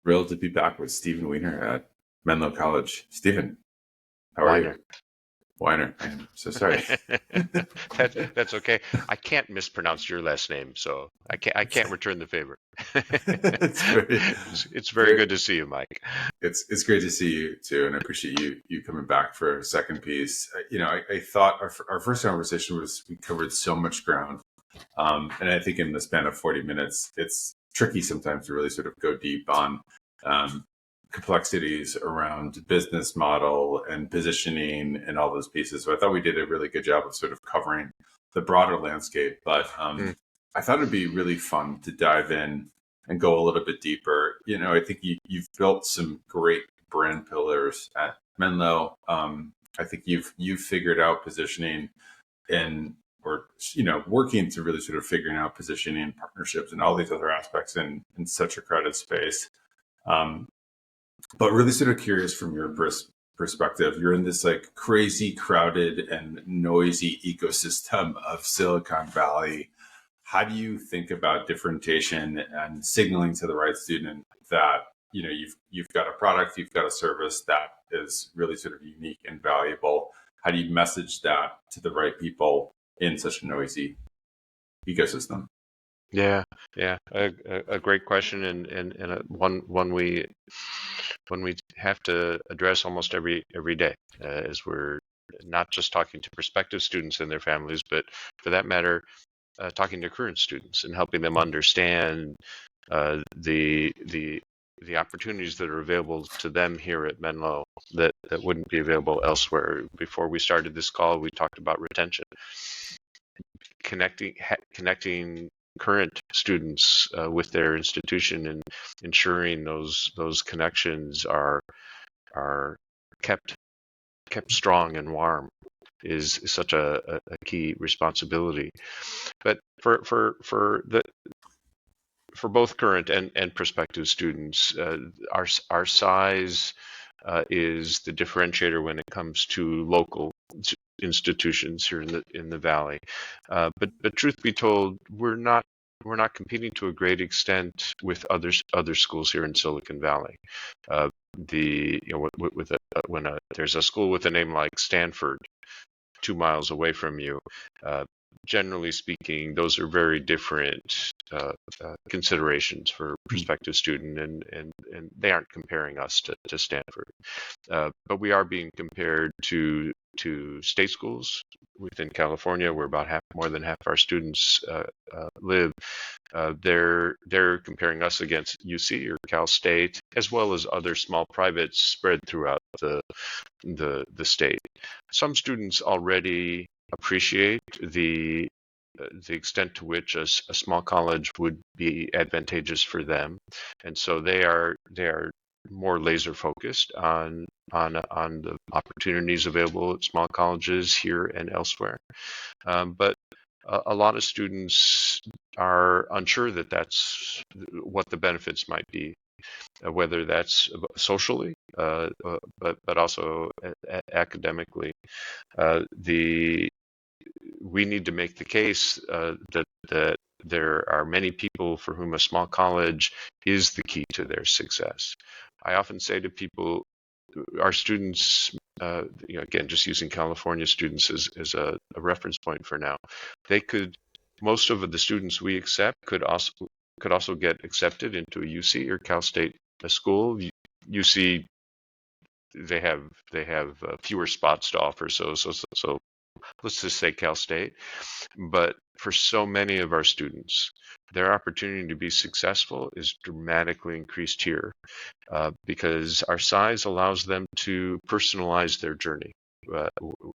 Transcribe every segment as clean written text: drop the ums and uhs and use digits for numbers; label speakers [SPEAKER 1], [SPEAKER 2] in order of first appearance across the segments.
[SPEAKER 1] Thrilled to be back with Stephen Weiner at Menlo College. Stephen, how are you?
[SPEAKER 2] Weiner.
[SPEAKER 1] Weiner, I am so sorry.
[SPEAKER 2] That's okay. I can't mispronounce your last name, so I can't return the favor.
[SPEAKER 1] It's very,
[SPEAKER 2] It's very
[SPEAKER 1] very,
[SPEAKER 2] good to see you, Mike.
[SPEAKER 1] it's great to see you too, and I appreciate you coming back for a second piece. I thought our first conversation was we covered so much ground, and I think in the span of 40 minutes, it's tricky sometimes to really sort of go deep on um, complexities around business model and positioning and all those pieces. So I thought we did a really good job of sort of covering the broader landscape, but
[SPEAKER 2] Mm,
[SPEAKER 1] I thought it'd be really fun to dive in and go a little bit deeper. I think you've built some great brand pillars at Menlo. I think you've figured out positioning and or working to really sort of figuring out positioning partnerships and all these other aspects in such a crowded space. Um, but really sort of curious from your perspective, you're in this like crazy crowded and noisy ecosystem of Silicon Valley. How do you think about differentiation and signaling to the right student that you've got a product, you've got a service that is really sort of unique and valuable? How do you message that to the right people in such a noisy ecosystem?
[SPEAKER 2] yeah, yeah, a great question, and one we have to address almost every day, as we're not just talking to prospective students and their families, but for that matter, talking to current students and helping them understand the opportunities that are available to them here at Menlo that wouldn't be available elsewhere. Before we started this call, we talked about retention, connecting current students with their institution and ensuring those connections are kept strong and warm is such a key responsibility. But for both current and prospective students, our size is the differentiator when it comes to local institutions here in the valley. But truth be told, we're not competing to a great extent with other schools here in Silicon Valley. When there's a school with a name like Stanford 2 miles away from you, generally speaking, those are very different considerations for prospective student, and they aren't comparing us to Stanford, but we are being compared to state schools within California, where about more than half our students live. They're comparing us against UC or Cal State, as well as other small privates spread throughout the state. Some students already appreciate the extent to which a small college would be advantageous for them, and so they are more laser focused on the opportunities available at small colleges here and elsewhere. But a lot of students are unsure that that's what the benefits might be, whether that's socially, but also academically. The We need to make the case that there are many people for whom a small college is the key to their success. I often say to people, our students, again, just using California students as a reference point for now, most of the students we accept could also get accepted into a UC or Cal State school. UC, they have fewer spots to offer, so let's just say Cal State. But for so many of our students, their opportunity to be successful is dramatically increased here, because our size allows them to personalize their journey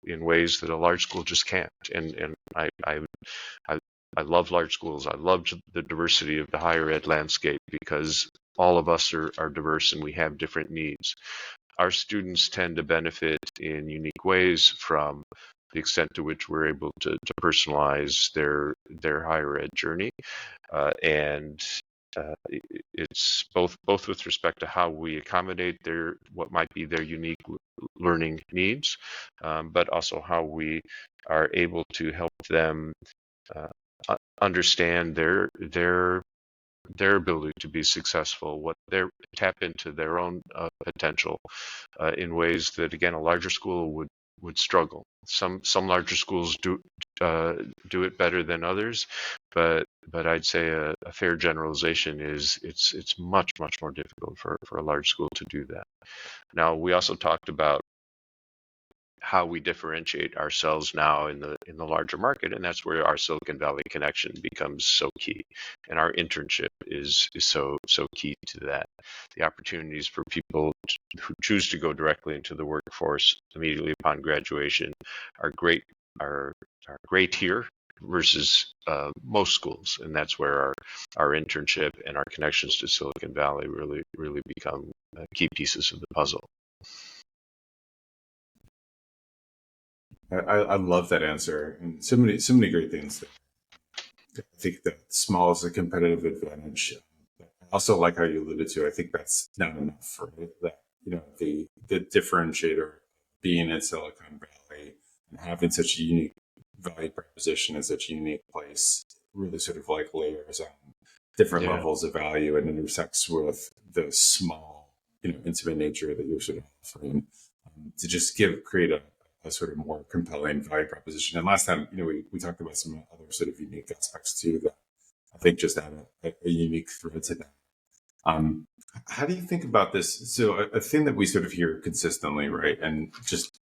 [SPEAKER 2] in ways that a large school just can't. And I love large schools. I love the diversity of the higher ed landscape because all of us are diverse and we have different needs. Our students tend to benefit in unique ways from the extent to which we're able to personalize their higher ed journey, and it's both with respect to how we accommodate what might be their unique learning needs, but also how we are able to help them understand their their ability to be successful, what their tap into their own potential in ways that, again, a larger school would struggle. Some larger schools do it better than others, but I'd say a fair generalization is it's much more difficult for a large school to do that. Now, we also talked about how we differentiate ourselves now in the larger market, and that's where our Silicon Valley connection becomes so key, and our internship is so key to that. The opportunities for people who choose to go directly into the workforce immediately upon graduation are great here versus most schools, and that's where our internship and our connections to Silicon Valley really become key pieces of the puzzle.
[SPEAKER 1] I love that answer, and so many great things. I think that small is a competitive advantage. I also like how you alluded to. I think that's not enough, right? That the differentiator being in Silicon Valley and having such a unique value proposition in such a unique place really sort of like layers on different levels of value and intersects with the small, intimate nature that you're sort of offering to just create a sort of more compelling value proposition. And last time, we talked about some other sort of unique aspects too that I think just add a unique thread to that. How do you think about this? So a thing that we sort of hear consistently, right? And just,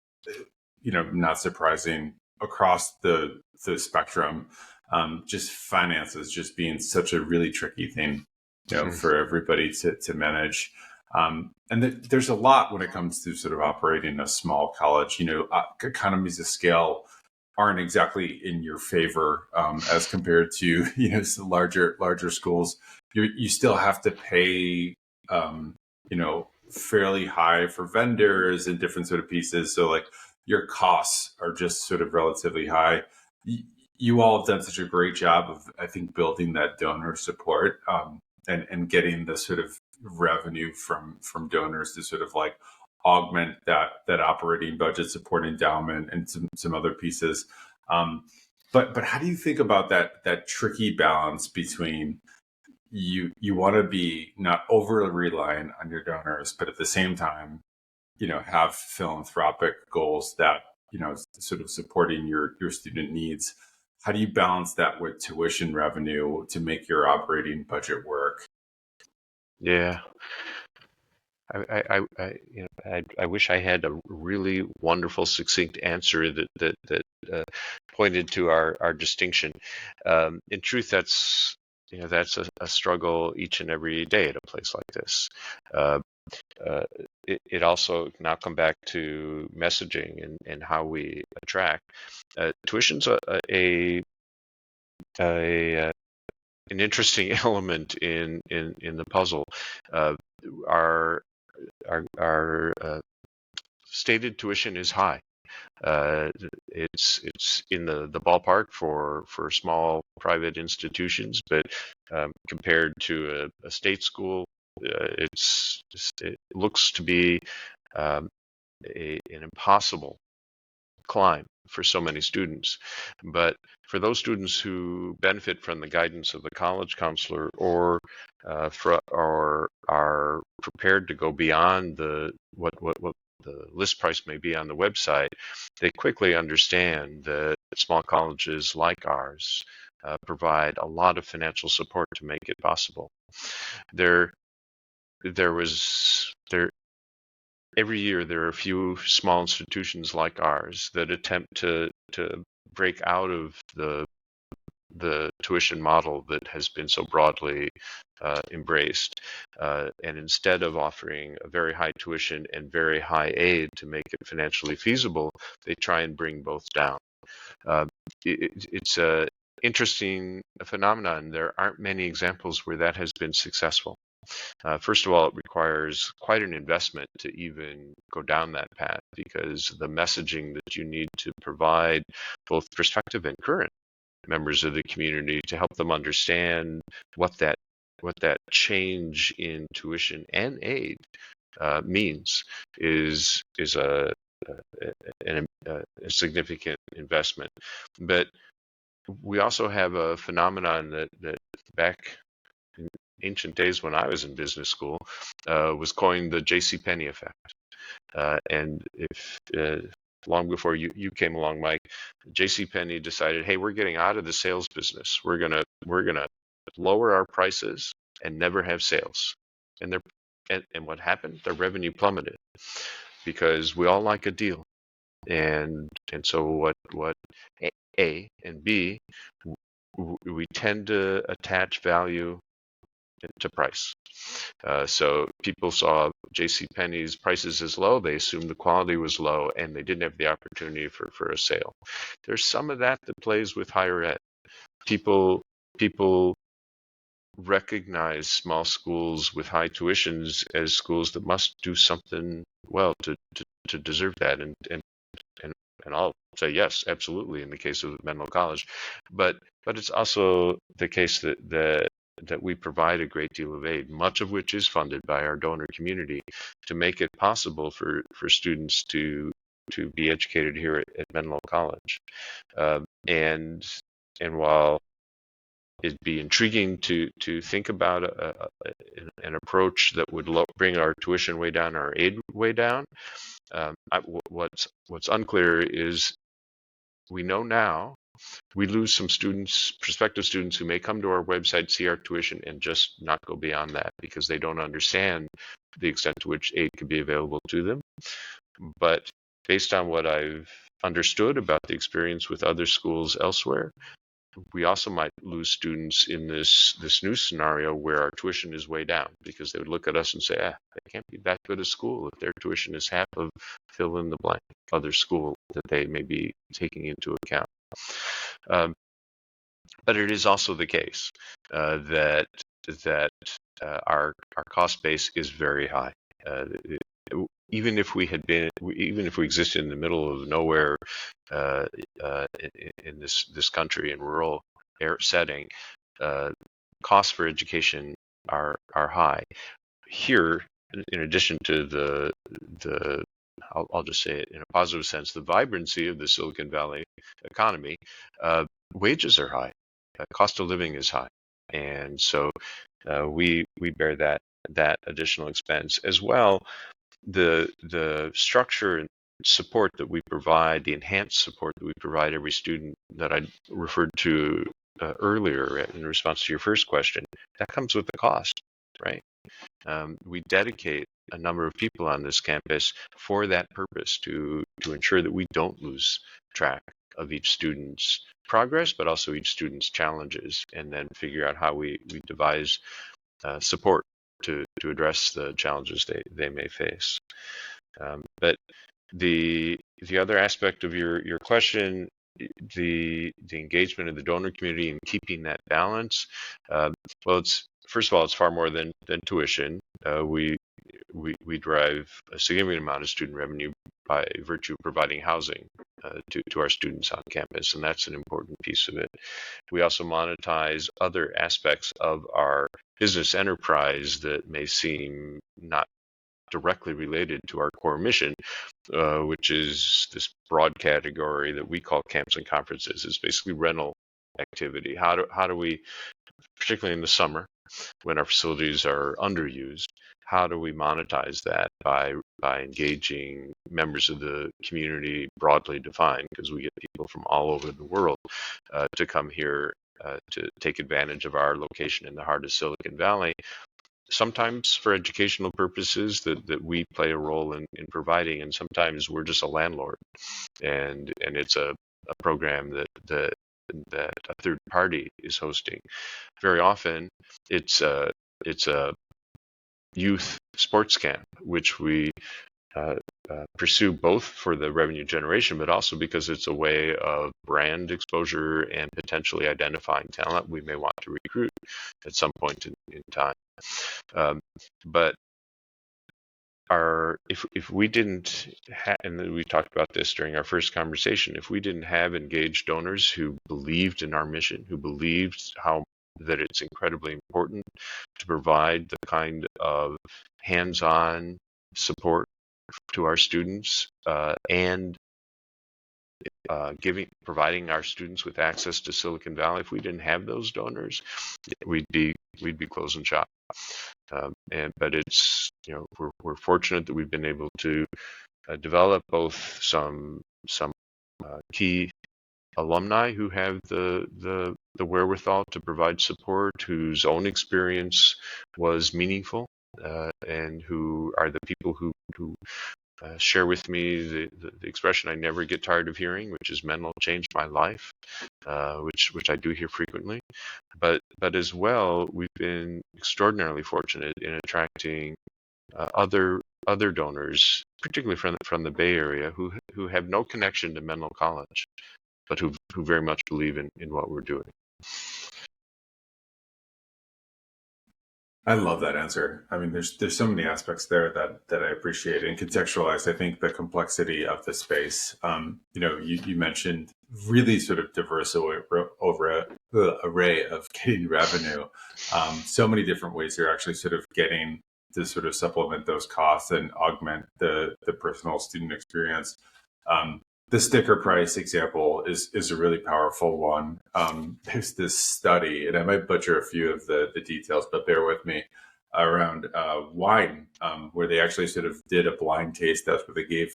[SPEAKER 1] not surprising across the spectrum, just finances just being such a really tricky thing, for everybody to manage. And there's a lot when it comes to sort of operating a small college. Economies of scale aren't exactly in your favor as compared to larger schools. You still have to pay fairly high for vendors and different sort of pieces. So like your costs are just sort of relatively high. You all have done such a great job of, I think, building that donor support and getting the sort of revenue from donors to sort of like augment that operating budget, support endowment, and some other pieces. But how do you think about that tricky balance between you want to be not overly reliant on your donors, but at the same time, have philanthropic goals that sort of supporting your student needs? How do you balance that with tuition revenue to make your operating budget work?
[SPEAKER 2] Yeah. I wish I had a really wonderful, succinct answer that pointed to our distinction. In truth, that's a struggle each and every day at a place like this. It also now come back to messaging and how we attract. Tuition's an interesting element in the puzzle. Our stated tuition is high. It's in the ballpark for small private institutions, but compared to a state school, it looks to be an impossible climb for so many students. But for those students who benefit from the guidance of the college counselor or are prepared to go beyond what the list price may be on the website, they quickly understand that small colleges like ours provide a lot of financial support to make it possible. Every year, there are a few small institutions like ours that attempt to break out of the tuition model that has been so broadly embraced. And instead of offering a very high tuition and very high aid to make it financially feasible, they try and bring both down. It's a interesting phenomenon. There aren't many examples where that has been successful. First of all, it requires quite an investment to even go down that path, because the messaging that you need to provide both prospective and current members of the community to help them understand what that change in tuition and aid means is a significant investment. But we also have a phenomenon that back ancient days when I was in business school, was coined the JCPenney effect. And if long before you came along, Mike, JCPenney decided, hey, we're getting out of the sales business. We're gonna lower our prices and never have sales. And what happened? Their revenue plummeted because we all like a deal. And so what A and B, we tend to attach value to price. So people saw JCPenney's prices as low, they assumed the quality was low, and they didn't have the opportunity for a sale. There's some of that plays with higher ed. People recognize small schools with high tuitions as schools that must do something well to deserve that. And I'll say yes, absolutely, in the case of Menlo College, but it's also the case that we provide a great deal of aid, much of which is funded by our donor community, to make it possible for students to be educated here at Menlo College. And while it'd be intriguing to think about an approach that would bring our tuition way down, our aid way down. What's unclear is we know now we lose some students, prospective students, who may come to our website, see our tuition, and just not go beyond that because they don't understand the extent to which aid could be available to them. But based on what I've understood about the experience with other schools elsewhere, we also might lose students in this new scenario where our tuition is way down because they would look at us and say, they can't be that good a school if their tuition is half of fill in the blank other school that they may be taking into account. But it is also the case that our cost base is very high. Even if we existed in the middle of nowhere in this country in rural setting, costs for education are high. Here, in addition to the I'll just say it in a positive sense, the vibrancy of the Silicon Valley economy, wages are high, cost of living is high, and so we bear that additional expense as well. The structure and support that we provide, the enhanced support that we provide every student that I referred to earlier in response to your first question, that comes with the cost, right? We dedicate a number of people on this campus for that purpose, to ensure that we don't lose track of each student's progress, but also each student's challenges, and then figure out how we devise support to address the challenges they may face. But the other aspect of your question, the engagement of the donor community and keeping that balance, well, first of all, it's far more than tuition. We drive a significant amount of student revenue by virtue of providing housing to our students on campus, and that's an important piece of it. We also monetize other aspects of our business enterprise that may seem not directly related to our core mission, which is this broad category that we call camps and conferences. It's basically rental activity. How do we, particularly in the summer when our facilities are underused, how do we monetize that by engaging members of the community, broadly defined, because we get people from all over the world to come here to take advantage of our location in the heart of Silicon Valley, sometimes for educational purposes that we play a role in providing, and sometimes we're just a landlord, and it's a program that a third party is hosting. Very often, it's a youth sports camp, which we pursue both for the revenue generation, but also because it's a way of brand exposure and potentially identifying talent we may want to recruit at some point in time. But if we didn't and we talked about this during our first conversation, if we didn't have engaged donors who believed in our mission, who believed that it's incredibly important to provide the kind of hands-on support to our students and providing our students with access to Silicon Valley. If we didn't have those donors, we'd be closing shop. But it's, we're fortunate that we've been able to develop both some key alumni who have the wherewithal to provide support, whose own experience was meaningful, and who are the people who share with me the expression I never get tired of hearing, which is Menlo changed my life, which I do hear frequently. But as well, we've been extraordinarily fortunate in attracting other donors, particularly from the Bay Area, who have no connection to Menlo College, but who very much believe in what we're doing.
[SPEAKER 1] I love that answer. I mean, there's so many aspects there that I appreciate and contextualize. I think the complexity of the space. You mentioned really sort of diverse over array of getting revenue. So many different ways you're actually sort of getting to sort of supplement those costs and augment the personal student experience. The sticker price example is a really powerful one. There's this study, and I might butcher a few of the details, but bear with me, around wine, where they actually sort of did a blind taste test where they gave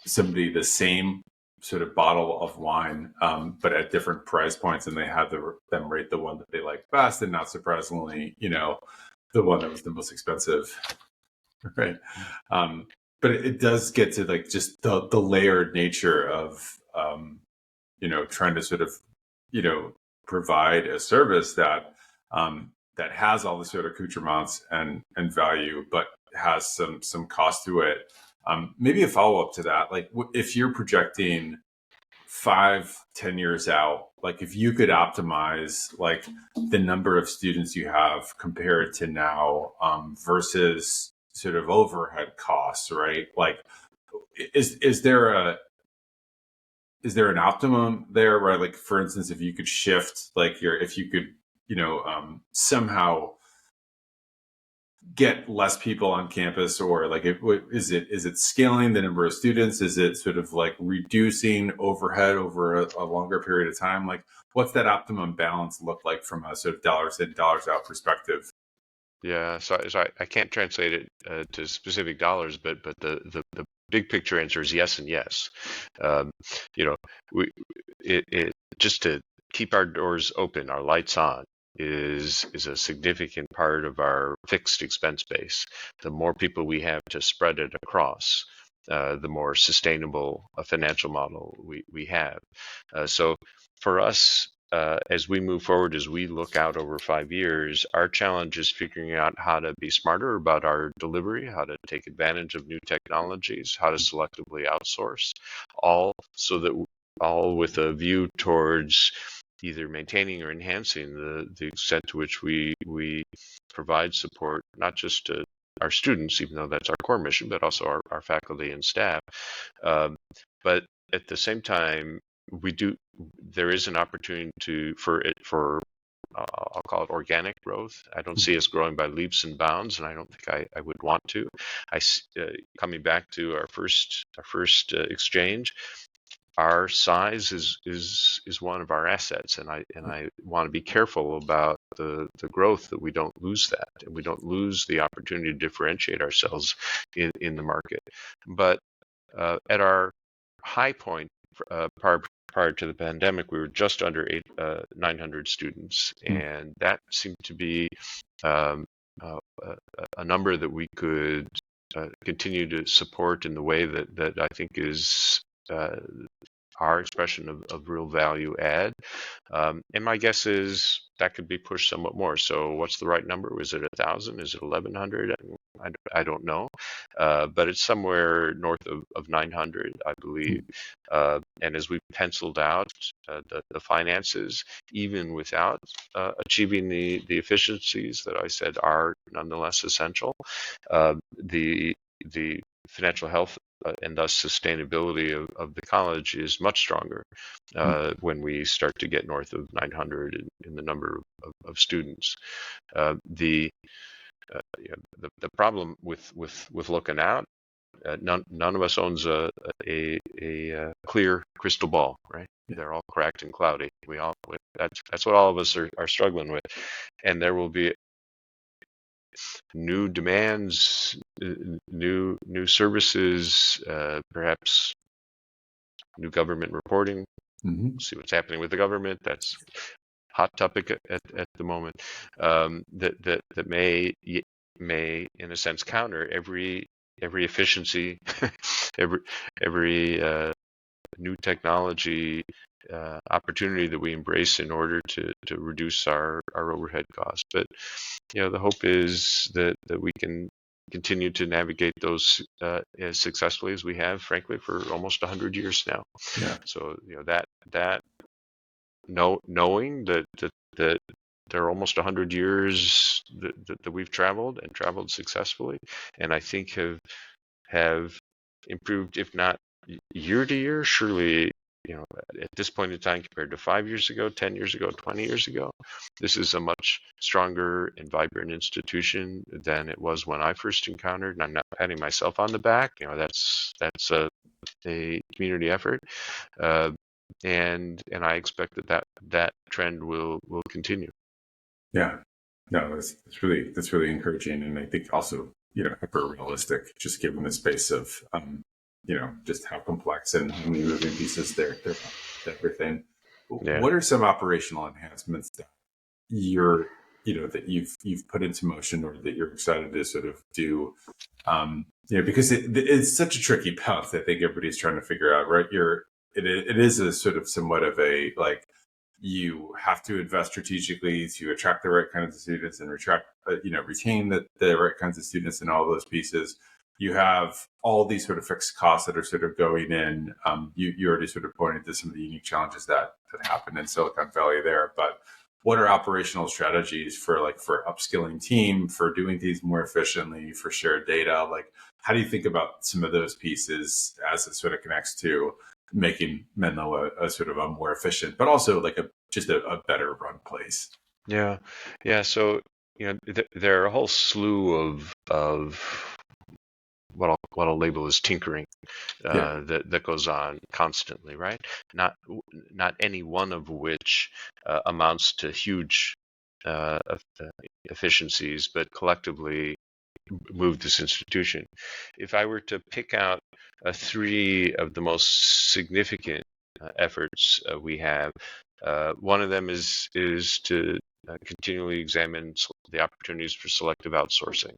[SPEAKER 1] somebody the same sort of bottle of wine, but at different price points, and they had them rate the one that they liked best, and not surprisingly, the one that was the most expensive, right? But it does get to like just the layered nature of trying to sort of provide a service that that has all the sort of accoutrements and value, but has some cost to it. Maybe a follow up to that, like if you're projecting 5-10 years out, like if you could optimize like the number of students you have compared to now, versus sort of overhead costs, right? Like, is there an optimum there, right? Like, for instance, if you could shift, like if you could, somehow get less people on campus, or like, is it scaling the number of students? Is it sort of like reducing overhead over a longer period of time? Like, what's that optimum balance look like from a sort of dollars in, dollars out perspective?
[SPEAKER 2] Yeah, so I can't translate it to specific dollars, but the big picture answer is yes and yes. We just to keep our doors open, our lights on, is a significant part of our fixed expense base. The more people we have to spread it across, the more sustainable a financial model we have. So for us, as we move forward, as we look out over 5 years, our challenge is figuring out how to be smarter about our delivery, how to take advantage of new technologies, how to selectively outsource, all with a view towards either maintaining or enhancing the extent to which we provide support, not just to our students, even though that's our core mission, but also our faculty and staff. But at the same time, there is an opportunity for I'll call it organic growth. I don't see us growing by leaps and bounds, and I don't think I would want to. Coming back to our first exchange, our size is one of our assets, and I want to be careful about the growth, that we don't lose that, and we don't lose the opportunity to differentiate ourselves in the market. But at our high point, prior to the pandemic, we were just under 900 students, and that seemed to be a number that we could continue to support in the way that I think is our expression of real value add. And my guess is that could be pushed somewhat more. So what's the right number? Is it 1,000? Is it 1,100? I don't know, but it's somewhere north of 900, I believe. And as we penciled out the finances, even without achieving the efficiencies that I said are nonetheless essential, the financial health and thus sustainability of the college is much stronger when we start to get north of 900 in the number of students. The problem with looking out none of us owns a clear crystal ball, right? They're all cracked and cloudy. That's what all of us are struggling with, and there will be new demands, new services, perhaps new government reporting. See what's happening with the government. That's hot topic at the moment. That may in a sense counter every efficiency, every new technology opportunity that we embrace in order to reduce our overhead costs. But the hope is that we can continue to navigate those as successfully as we have, frankly, for almost 100 years now.
[SPEAKER 1] Yeah.
[SPEAKER 2] So that knowing that there are almost 100 years that we've traveled successfully, and I think have improved, if not year to year, surely, at this point in time compared to 5 years ago, 10 years ago, 20 years ago, this is a much stronger and vibrant institution than it was when I first encountered. And I'm not patting myself on the back. That's a community effort. And I expect that trend will continue.
[SPEAKER 1] Yeah, no, that's really encouraging, and I think also hyper realistic, just given the space of just how complex and how many moving pieces there are to everything.
[SPEAKER 2] Yeah.
[SPEAKER 1] What are some operational enhancements that that you've put into motion, or that you're excited to sort of do? Because it's such a tricky path. I think everybody's trying to figure out, right? It is a sort of somewhat of a, like, you have to invest strategically to attract the right kinds of students and retain the right kinds of students and all those pieces. You have all these sort of fixed costs that are sort of going in. You already sort of pointed to some of the unique challenges that happen in Silicon Valley there, but what are operational strategies for upskilling team, for doing things more efficiently, for shared data? Like, how do you think about some of those pieces as it sort of connects to making Menlo a sort of a more efficient, but also like just a better run place?
[SPEAKER 2] Yeah. So there are a whole slew of what I'll label as tinkering that goes on constantly, right? Not any one of which amounts to huge efficiencies, but collectively move this institution. If I were to pick out three of the most significant efforts we have, one of them is to continually examine the opportunities for selective outsourcing,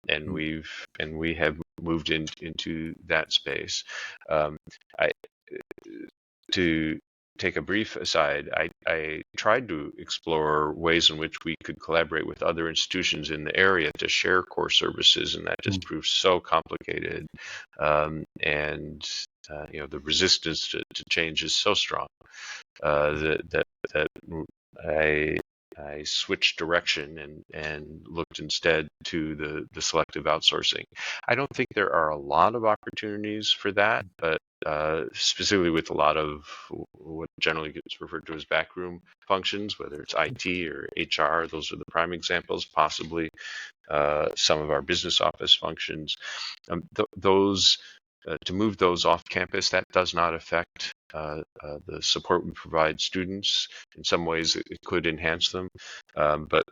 [SPEAKER 2] and we have moved into that space. To take a brief aside, I tried to explore ways in which we could collaborate with other institutions in the area to share core services, and that just proved so complicated. And the resistance to change is so strong that I switched direction and looked instead to the selective outsourcing. I don't think there are a lot of opportunities for that, but specifically with a lot of what generally gets referred to as backroom functions, whether it's IT or HR, those are the prime examples, possibly some of our business office functions. To move those off campus, that does not affect the support we provide students. In some ways, it could enhance them, but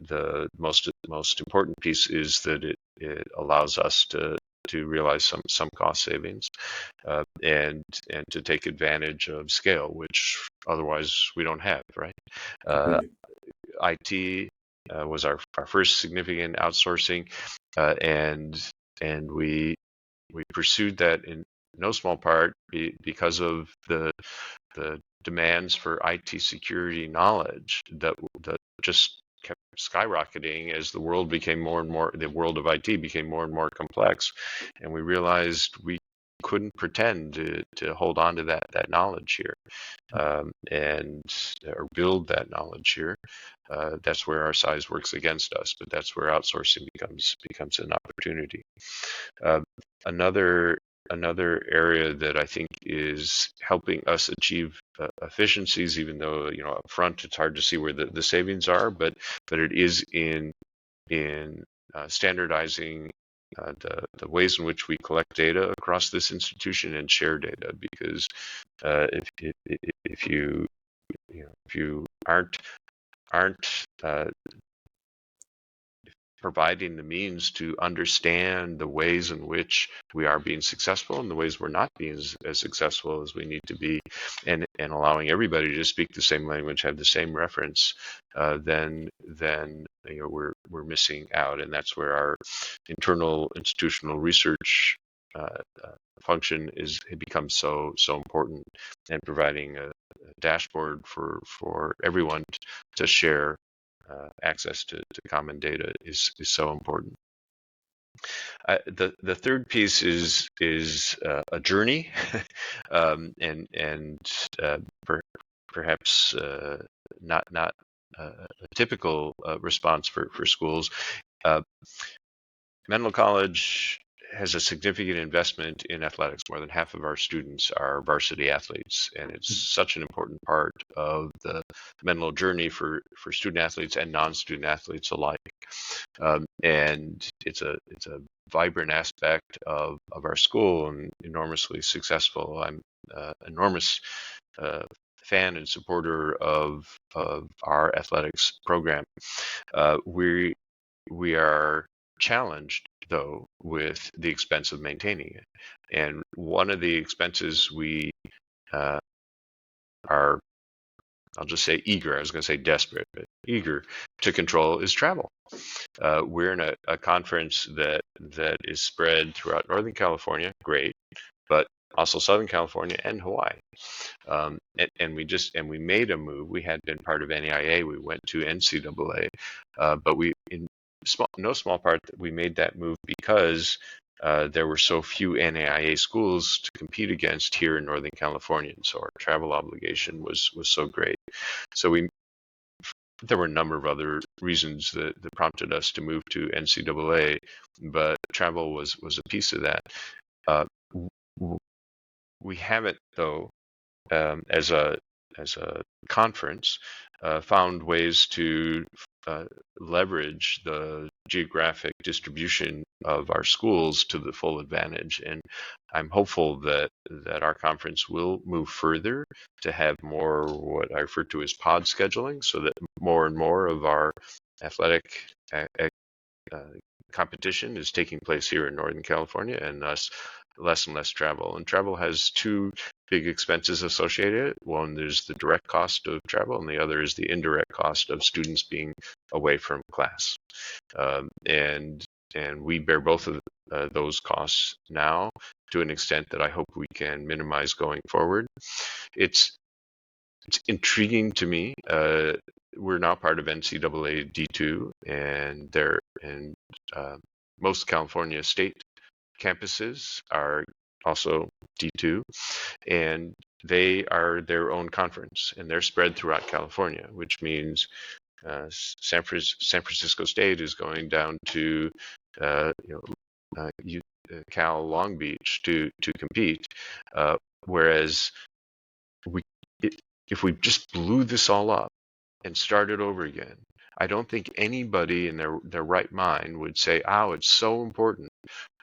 [SPEAKER 2] the most important piece is that it allows us to realize some cost savings and to take advantage of scale, which otherwise we don't have, right? IT was our first significant outsourcing, and we pursued that in no small part because of the demands for IT security knowledge that just kept skyrocketing as the world became more and more, the world of IT became more and more complex, and we realized we couldn't pretend to hold on to that knowledge here, or build that knowledge here. That's where our size works against us, but that's where outsourcing becomes an opportunity. Another area that I think is helping us achieve efficiencies, even though up front it's hard to see where the savings are, but it is in standardizing the ways in which we collect data across this institution and share data, because if you if you aren't providing the means to understand the ways in which we are being successful and the ways we're not being as successful as we need to be, and allowing everybody to speak the same language, have the same reference, then we're missing out, and that's where our internal institutional research function it becomes so important, and providing a dashboard for everyone to share access to common data is so important. The third piece is a journey, and perhaps not a typical response for schools. Menlo College has a significant investment in athletics. More than half of our students are varsity athletes, and it's such an important part of the Menlo journey for student athletes and non-student athletes alike. And it's a vibrant aspect of our school, and enormously successful. I'm enormous fan and supporter of our athletics program. We are challenged, though, with the expense of maintaining it. And one of the expenses we are, I'll just say eager, I was going to say desperate, but eager to control is travel. We're in a conference that is spread throughout Northern California, great, but also Southern California and Hawaii. And we made a move. We had been part of NAIA. We went to NCAA, but no small part that we made that move because there were so few NAIA schools to compete against here in Northern California, and so our travel obligation was so great. So there were a number of other reasons that prompted us to move to NCAA, but travel was a piece of that. We haven't, though, as a conference, found ways to leverage the geographic distribution of our schools to the full advantage. And I'm hopeful that our conference will move further to have more what I refer to as pod scheduling, so that more and more of our athletic competition is taking place here in Northern California, and thus less and less travel. And travel has two big expenses associated. One, there's the direct cost of travel, and the other is the indirect cost of students being away from class. And we bear both of those costs now to an extent that I hope we can minimize going forward. It's intriguing to me. We're now part of NCAA D2, and most California state campuses are also D2, and they are their own conference, and they're spread throughout California, which means San Francisco State is going down to Cal Long Beach to compete, whereas if we just blew this all up and started over again, I don't think anybody in their right mind would say, "Oh, it's so important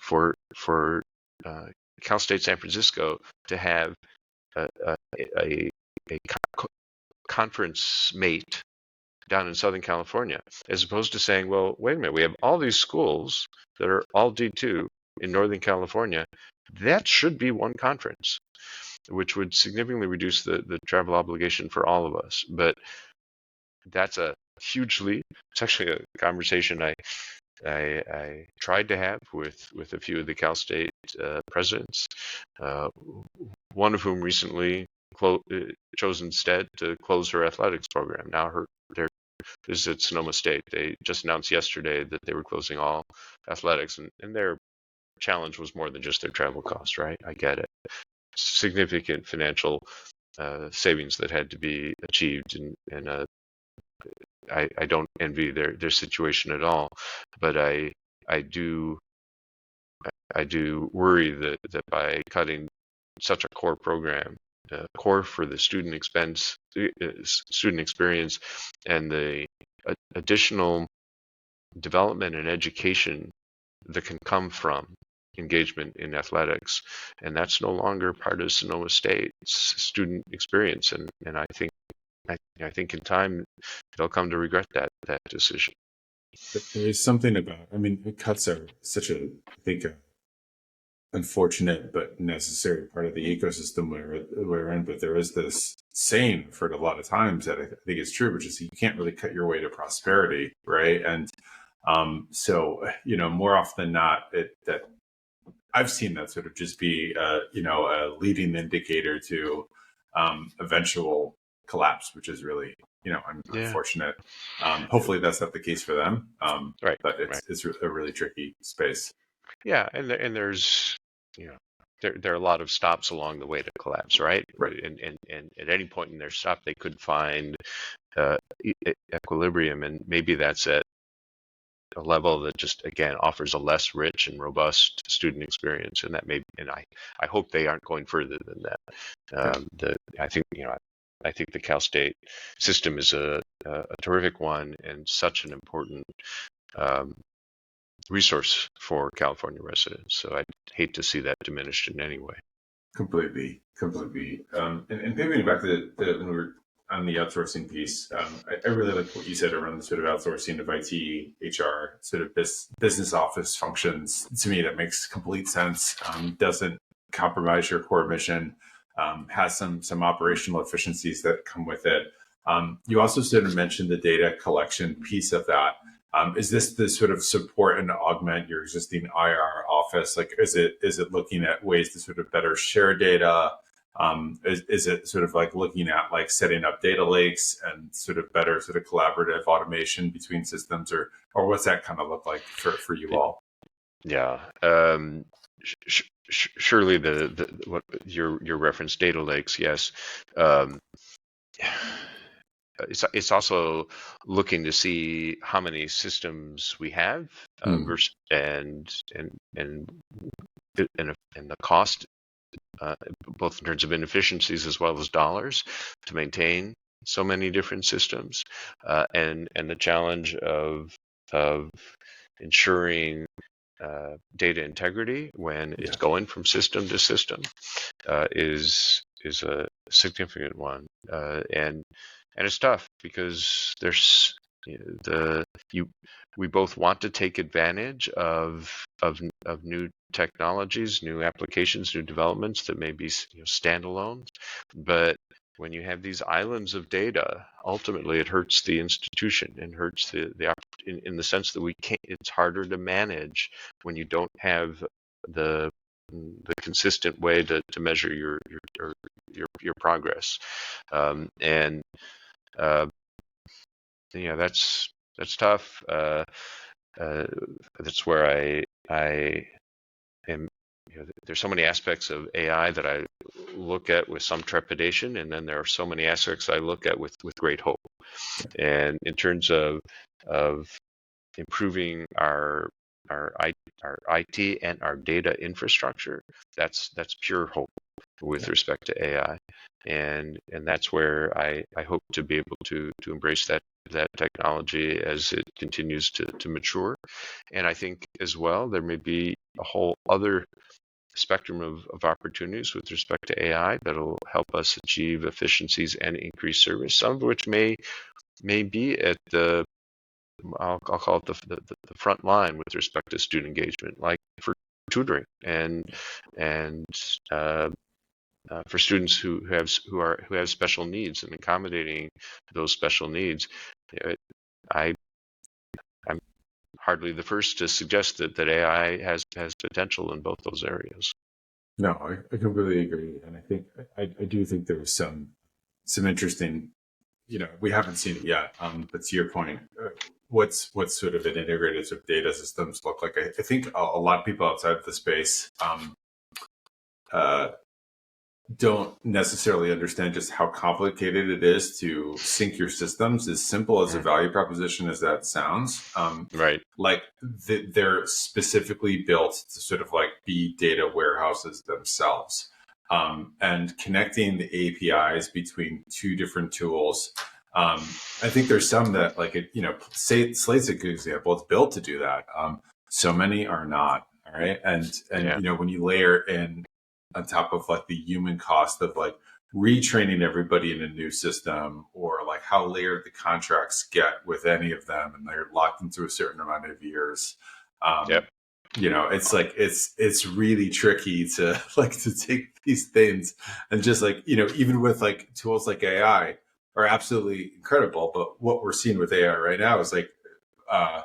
[SPEAKER 2] for Cal State San Francisco to have a conference mate down in Southern California," as opposed to saying, "Well, wait a minute, we have all these schools that are all D2 in Northern California. That should be one conference," which would significantly reduce the travel obligation for all of us. But that's a huge leap. It's actually a conversation I tried to have with a few of the Cal State presidents, one of whom recently chose instead to close her athletics program. Now this is at Sonoma State. They just announced yesterday that they were closing all athletics, and their challenge was more than just their travel costs, right? I get it. Significant financial savings that had to be achieved, and I don't envy their situation at all, but I do worry that by cutting such a core program, core for the student experience, and the additional development and education that can come from engagement in athletics, and that's no longer part of Sonoma State's student experience. And I think in time they'll come to regret that decision.
[SPEAKER 1] There is something about, I mean, cuts are such a, I think, a unfortunate but necessary part of the ecosystem we're in. But there is this saying for it a lot of times that I think is true, which is you can't really cut your way to prosperity, right? And so, more often than not, that I've seen that sort of just be, a leading indicator to eventual collapse, which is really, unfortunate. Hopefully that's not the case for them.
[SPEAKER 2] Right.
[SPEAKER 1] But it's a really tricky space.
[SPEAKER 2] Yeah, and there's, there are a lot of stops along the way to collapse, right?
[SPEAKER 1] Right.
[SPEAKER 2] And at any point in their stop, they could find equilibrium, and maybe that's at a level that just again offers a less rich and robust student experience, and I hope they aren't going further than that. I think the Cal State system is a terrific one and such an important resource for California residents. So I'd hate to see that diminished in any way.
[SPEAKER 1] Completely. And pivoting back to when we were on the outsourcing piece, I really like what you said around the sort of outsourcing of IT, HR, sort of business office functions. To me, that makes complete sense. Doesn't compromise your core mission. Has some operational efficiencies that come with it. You also sort of mentioned the data collection piece of that. Is this the sort of support and augment your existing IR office? Like, is it looking at ways to sort of better share data? Is it sort of like looking at like setting up data lakes and sort of better sort of collaborative automation between systems, or what's that kind of look like for you all?
[SPEAKER 2] Yeah. Surely what your reference data lakes, yes. It's also looking to see how many systems we have versus and the cost, both in terms of inefficiencies as well as dollars, to maintain so many different systems, and the challenge of ensuring data integrity when it's going from system to system is a significant one, and it's tough because we both want to take advantage of new technologies, new applications, new developments that may be standalone, but when you have these islands of data, ultimately it hurts the institution and hurts in the sense that we can't. It's harder to manage when you don't have the consistent way to measure your progress, and that's tough. That's where I am. There's so many aspects of AI that I look at with some trepidation, and then there are so many aspects I look at with great hope. And in terms of improving our IT and our data infrastructure, that's pure hope with respect to AI, and that's where I hope to be able to embrace that technology as it continues to mature. And I think as well there may be a whole other spectrum of opportunities with respect to AI that'll help us achieve efficiencies and increase service, some of which may be at the I'll call it the front line with respect to student engagement, like for tutoring and for students who have special needs, and accommodating those special needs. I'm hardly the first to suggest that AI has potential in both those areas.
[SPEAKER 1] No, I completely agree, and I think I do think there's some interesting. We haven't seen it yet, but to your point, what's sort of an integrated sort of data systems look like? I think a lot of people outside of the space don't necessarily understand just how complicated it is to sync your systems. As simple as a value proposition as that sounds,
[SPEAKER 2] right?
[SPEAKER 1] Like they're specifically built to sort of like be data warehouses themselves, and connecting the APIs between two different tools. I think there's some that like Slate's a good example. It's built to do that. So many are not. All right. And
[SPEAKER 2] Yeah.
[SPEAKER 1] when you layer in on top of like the human cost of like retraining everybody in a new system, or like how layered the contracts get with any of them, and they're locked into a certain amount of years.
[SPEAKER 2] Yep.
[SPEAKER 1] Um, it's like it's really tricky to like to take these things and just like, even with like tools like AI are absolutely incredible. But what we're seeing with AI right now is like, uh,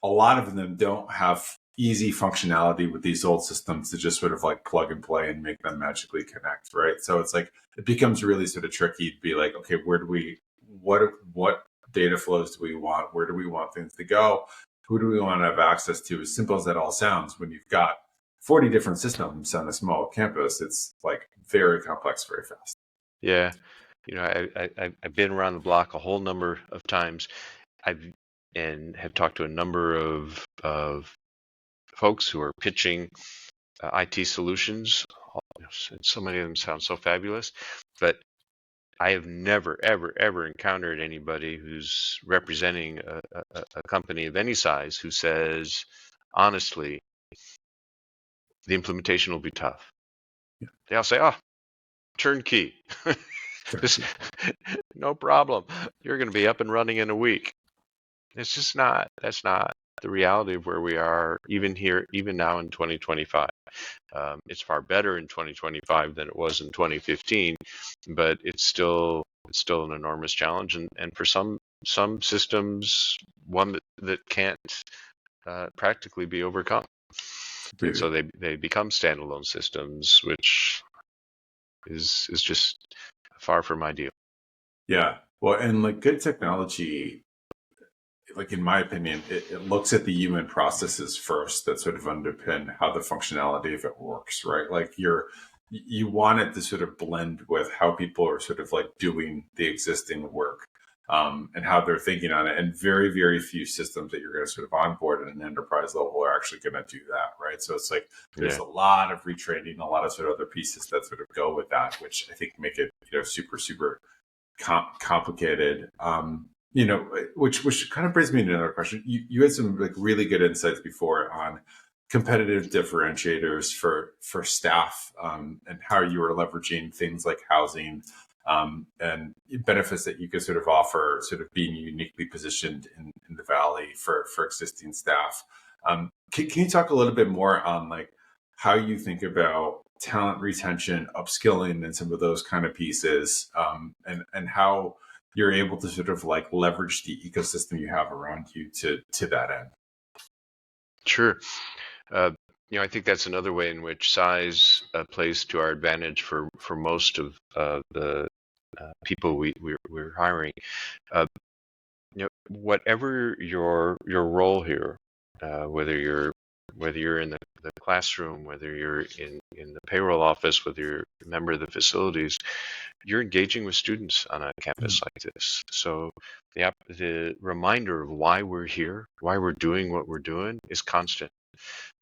[SPEAKER 1] a lot of them don't have easy functionality with these old systems to just sort of like plug and play and make them magically connect, right? So it's like it becomes really sort of tricky to be like, okay, what data flows do we want? Where do we want things to go? Who do we want to have access to? As simple as that all sounds, when you've got 40 different systems on a small campus, it's like very complex, very fast.
[SPEAKER 2] Yeah. I've been around the block a whole number of times. I've and have talked to a number of folks who are pitching IT solutions. So many of them sound so fabulous, but I have never, ever, ever encountered anybody who's representing a company of any size who says, honestly, the implementation will be tough.
[SPEAKER 1] Yeah.
[SPEAKER 2] They all say, oh, turnkey. This, no problem. You're going to be up and running in a week. It's just not, that's not the reality of where we are, even here, even now in 2025. It's far better in 2025 than it was in 2015, but it's still an enormous challenge, and for some systems, one that can't practically be overcome, and so they become standalone systems, which is just far from ideal.
[SPEAKER 1] Yeah. Well, and like good technology, like in my opinion, it looks at the human processes first that sort of underpin how the functionality of it works, right? Like you want it to sort of blend with how people are sort of like doing the existing work, and how they're thinking on it. And very, very few systems that you're going to sort of onboard at an enterprise level are actually going to do that, right? So it's like there's
[SPEAKER 2] Yeah,
[SPEAKER 1] a lot of retraining, a lot of sort of other pieces that sort of go with that, which I think make it super, super complicated. Which kind of brings me to another question. You had some like really good insights before on competitive differentiators for staff, and how you were leveraging things like housing, and benefits that you could sort of offer, sort of being uniquely positioned in the valley for existing staff. Can you talk a little bit more on like how you think about talent retention, upskilling, and some of those kind of pieces, and how you're able to sort of like leverage the ecosystem you have around you to that end?
[SPEAKER 2] sure. Uh, I think that's another way in which size plays to our advantage for most of the people we're hiring. Uh, Whatever your role here, whether you're in the classroom, whether you're in the payroll office, whether you're a member of the facilities, you're engaging with students on a campus like this. So the reminder of why we're here, why we're doing what we're doing, is constant.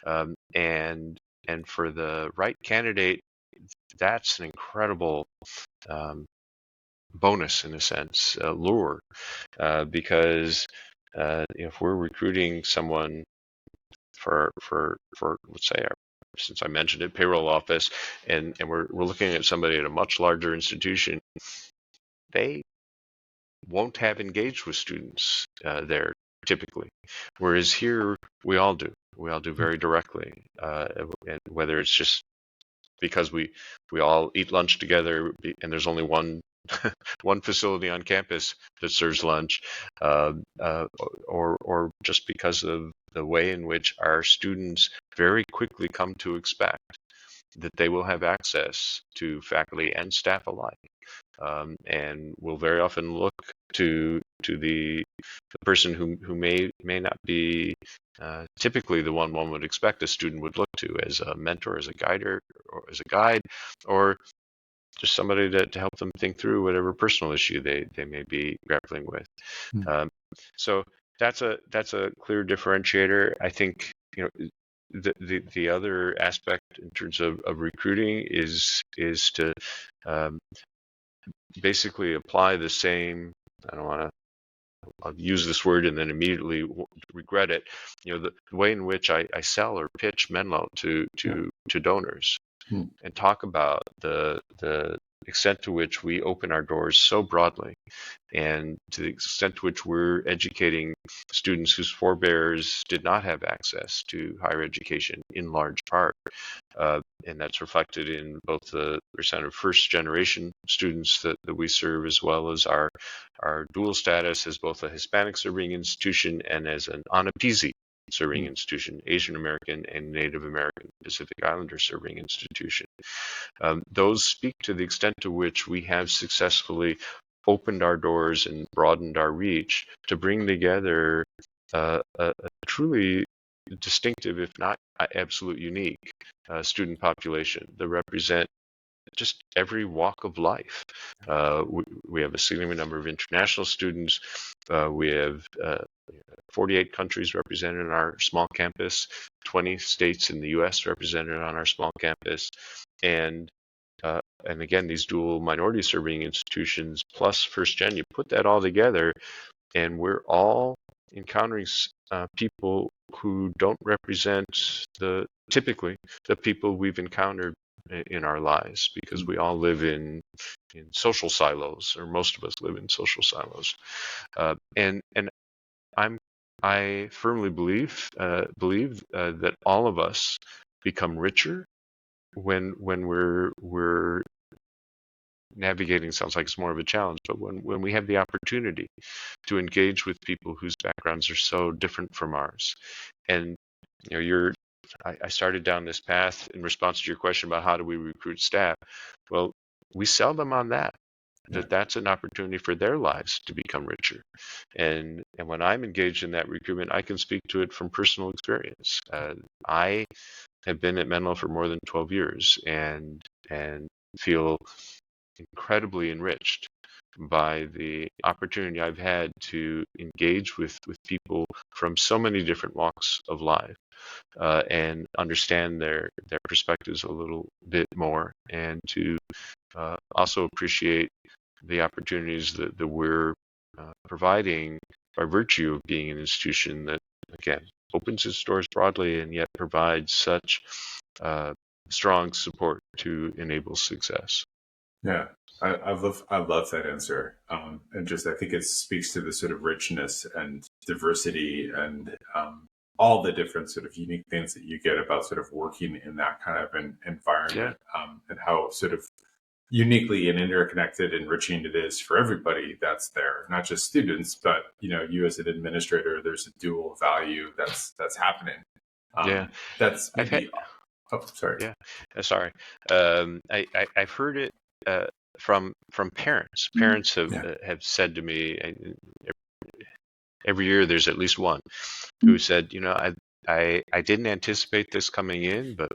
[SPEAKER 2] And for the right candidate, that's an incredible um, bonus in a sense, lure, because if we're recruiting someone for let's say since I mentioned it, payroll office, and we're looking at somebody at a much larger institution, they won't have engaged with students there typically, whereas here we all do. We all do very directly, and whether it's just because we all eat lunch together, and there's only one one facility on campus that serves lunch, uh, uh, or just because of the way in which our students very quickly come to expect that they will have access to faculty and staff alike, and will very often look to the person who may not be typically the one would expect a student would look to as a mentor, as a guider, or as a guide, or just somebody to help them think through whatever personal issue they may be grappling with. Um, so that's a clear differentiator. I think the other aspect in terms of recruiting is to um, basically apply the same. I don't want to I'll use this word and then immediately regret it. The way in which I sell or pitch Menlo to donors and talk about the extent to which we open our doors so broadly, and to the extent to which we're educating students whose forebears did not have access to higher education in large part. And that's reflected in both the percent of first-generation students that we serve, as well as our dual status as both a Hispanic serving institution and as an Anapisi serving institution, Asian American and Native American Pacific Islander serving institution. Those speak to the extent to which we have successfully opened our doors and broadened our reach to bring together a truly distinctive, if not absolute unique, student population that represent just every walk of life. We have a significant number of international students. We have 48 countries represented on our small campus, 20 states in the U.S. represented on our small campus, and again, these dual minority serving institutions plus first gen, you put that all together, and we're all encountering people who don't represent typically the people we've encountered in our lives, because we all live in social silos, or most of us live in social silos, and I firmly believe that all of us become richer when we're navigating. Sounds like it's more of a challenge, but when we have the opportunity to engage with people whose backgrounds are so different from ours. And I started down this path in response to your question about how do we recruit staff. Well, we sell them on that's an opportunity for their lives to become richer. And when I'm engaged in that recruitment, I can speak to it from personal experience. I have been at Menlo for more than 12 years and feel incredibly enriched by the opportunity I've had to engage with people from so many different walks of life, and understand their perspectives a little bit more, and to also appreciate the opportunities that we're providing by virtue of being an institution that, again, opens its doors broadly and yet provides such strong support to enable success.
[SPEAKER 1] Yeah, I love that answer, and just I think it speaks to the sort of richness and diversity and all the different sort of unique things that you get about sort of working in that kind of an environment, and how sort of uniquely and interconnected, enriching it is for everybody that's there, not just students, but you as an administrator. There's a dual value that's happening. That's maybe. Oh, sorry.
[SPEAKER 2] Yeah, sorry. I've heard it from parents. Parents have said to me, every year there's at least one who said, I didn't anticipate this coming in, but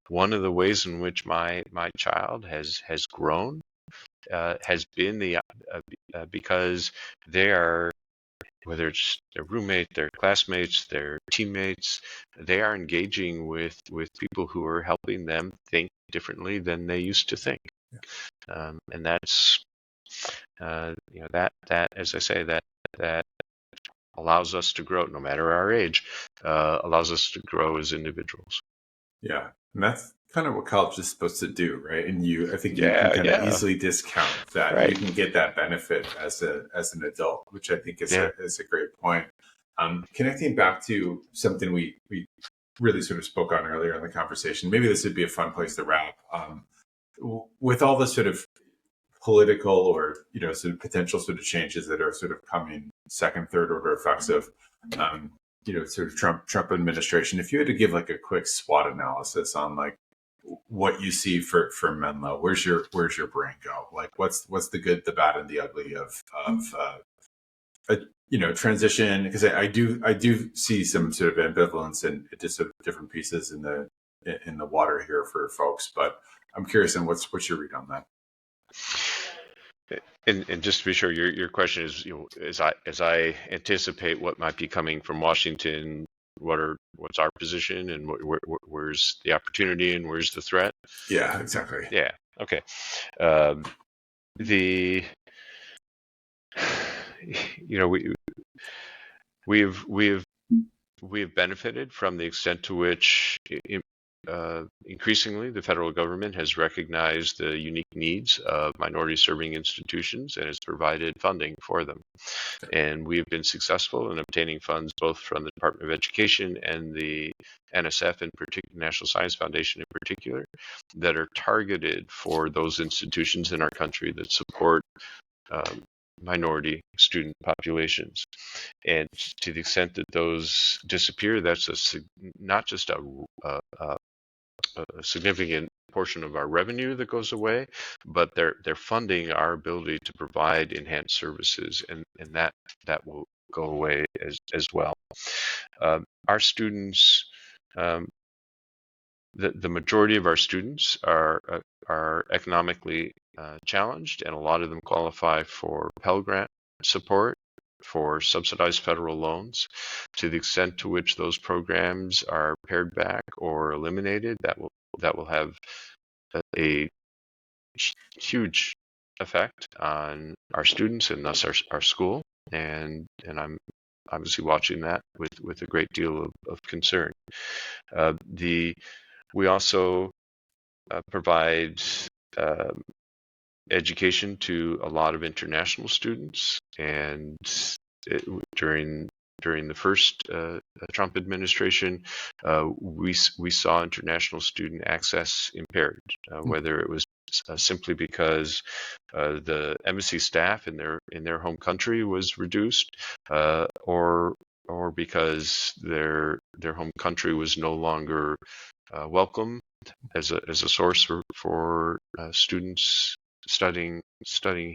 [SPEAKER 2] one of the ways in which my child has grown has been because they are, whether it's their roommate, their classmates, their teammates, they are engaging with people who are helping them think differently than they used to think. And that's, that, as I say, that allows us to grow, no matter our age, allows us to grow as individuals.
[SPEAKER 1] Yeah. And that's kind of what college is supposed to do, right? And I think you can kind of easily discount that. Right. You can get that benefit as an adult, which I think is a great point. Connecting back to something we really sort of spoke on earlier in the conversation, maybe this would be a fun place to wrap. With all the sort of political or sort of potential sort of changes that are sort of coming, second, third order effects of sort of Trump administration, if you had to give like a quick SWOT analysis on like what you see for Menlo, where's your brain go? Like what's the good, the bad, and the ugly of transition? Because I do see some sort of ambivalence and just sort of different pieces in the water here for folks, but I'm curious on what's your read on that.
[SPEAKER 2] And just to be sure, your question is, as I anticipate what might be coming from Washington, what's our position, and where's the opportunity and where's the threat?
[SPEAKER 1] Yeah, exactly.
[SPEAKER 2] Yeah. Okay. we've benefited from the extent to which increasingly the federal government has recognized the unique needs of minority serving institutions and has provided funding for them. And we have been successful in obtaining funds both from the Department of Education and the NSF, in particular, National Science Foundation in particular, that are targeted for those institutions in our country that support minority student populations. And to the extent that those disappear, that's not just a significant portion of our revenue that goes away, but they're funding our ability to provide enhanced services, and that will go away as well. Our students, the majority of our students are economically challenged, and a lot of them qualify for Pell Grant support, for subsidized federal loans. To the extent to which those programs are pared back or eliminated, that will have a huge effect on our students and thus our school. And I'm obviously watching that with a great deal of concern. We also provide education to a lot of international students, and during the first Trump administration, we saw international student access impaired, whether it was simply because the embassy staff in their home country was reduced, or because their home country was no longer welcome as a source for students studying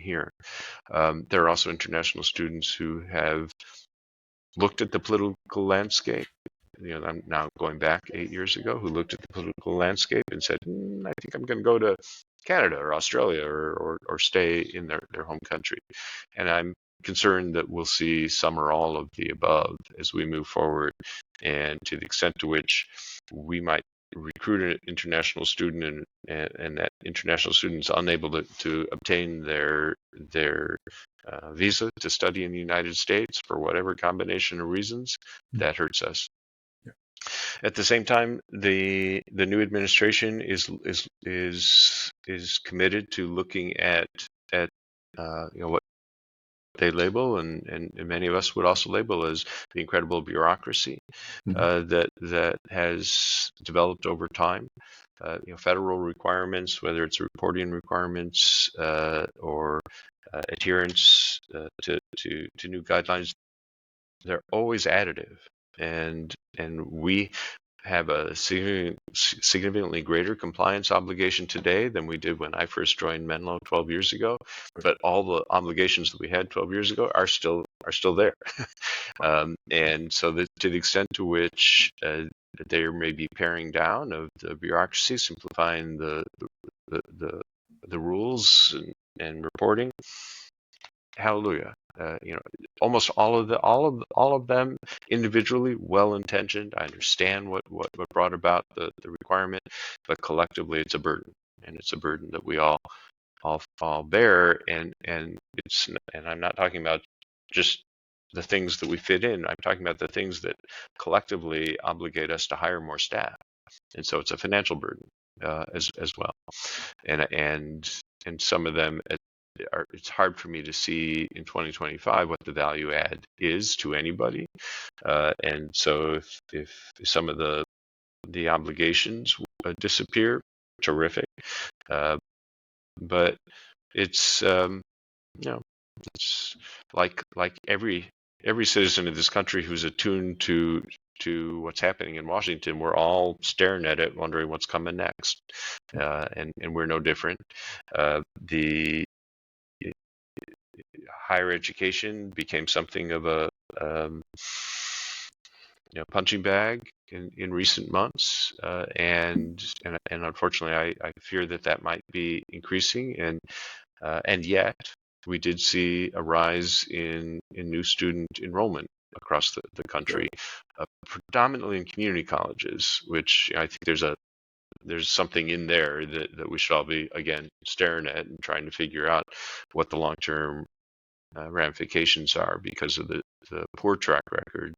[SPEAKER 2] here. There are also international students who have looked at the political landscape. I'm now going back 8 years ago, who looked at the political landscape and said, I think I'm going to go to Canada or Australia or stay in their home country. And I'm concerned that we'll see some or all of the above as we move forward. And to the extent to which we might recruit an international student and that international student is unable to obtain their visa to study in the United States for whatever combination of reasons, that hurts us.
[SPEAKER 1] Yeah.
[SPEAKER 2] At the same time, the new administration is committed to looking at what they label and many of us would also label as the incredible bureaucracy that has developed over time. Federal requirements, whether it's reporting requirements or adherence to new guidelines, they're always additive, and we have a significantly greater compliance obligation today than we did when I first joined Menlo 12 years ago. But all the obligations that we had 12 years ago are still there. And so to the extent to which there may be paring down of the bureaucracy, simplifying the rules and reporting, hallelujah. Almost all of them individually well-intentioned. I understand what brought about the requirement, but collectively it's a burden, and it's a burden that we all bear. And I'm not talking about just the things that we fit in. I'm talking about the things that collectively obligate us to hire more staff, and so it's a financial burden as well. And some of them. It's hard for me to see in 2025 what the value add is to anybody, and so if some of the obligations disappear, terrific. But it's it's like every citizen of this country who's attuned to what's happening in Washington. We're all staring at it, wondering what's coming next, and we're no different. The higher education became something of a punching bag in recent months, and unfortunately, I fear that might be increasing, and yet we did see a rise in new student enrollment across the country, predominantly in community colleges, which I think there's something in there that we should all be, again, staring at and trying to figure out what the long-term ramifications are because of the poor track record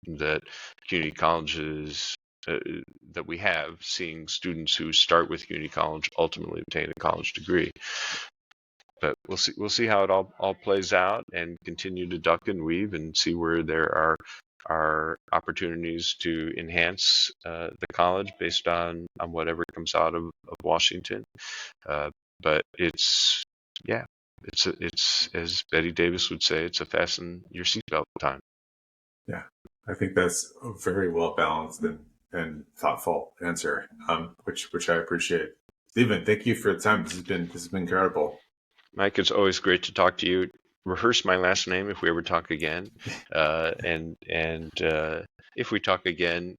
[SPEAKER 2] that community colleges that we have, seeing students who start with community college ultimately obtain a college degree. But we'll see how it all plays out, and continue to duck and weave and see where there are opportunities to enhance the college based on whatever comes out of Washington. But it's as Betty Davis would say, it's a fasten your seatbelt time.
[SPEAKER 1] Yeah, I think that's a very well balanced and thoughtful answer, which I appreciate. Stephen, thank you for the time. This has been incredible.
[SPEAKER 2] Mike, it's always great to talk to you. Rehearse my last name if we ever talk again, and if we talk again,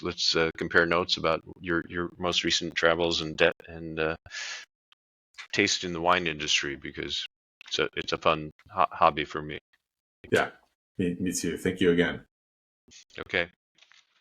[SPEAKER 2] let's compare notes about your most recent travels and taste in the wine industry, because it's a fun hobby for me.
[SPEAKER 1] Yeah, me too. Thank you again.
[SPEAKER 2] Okay.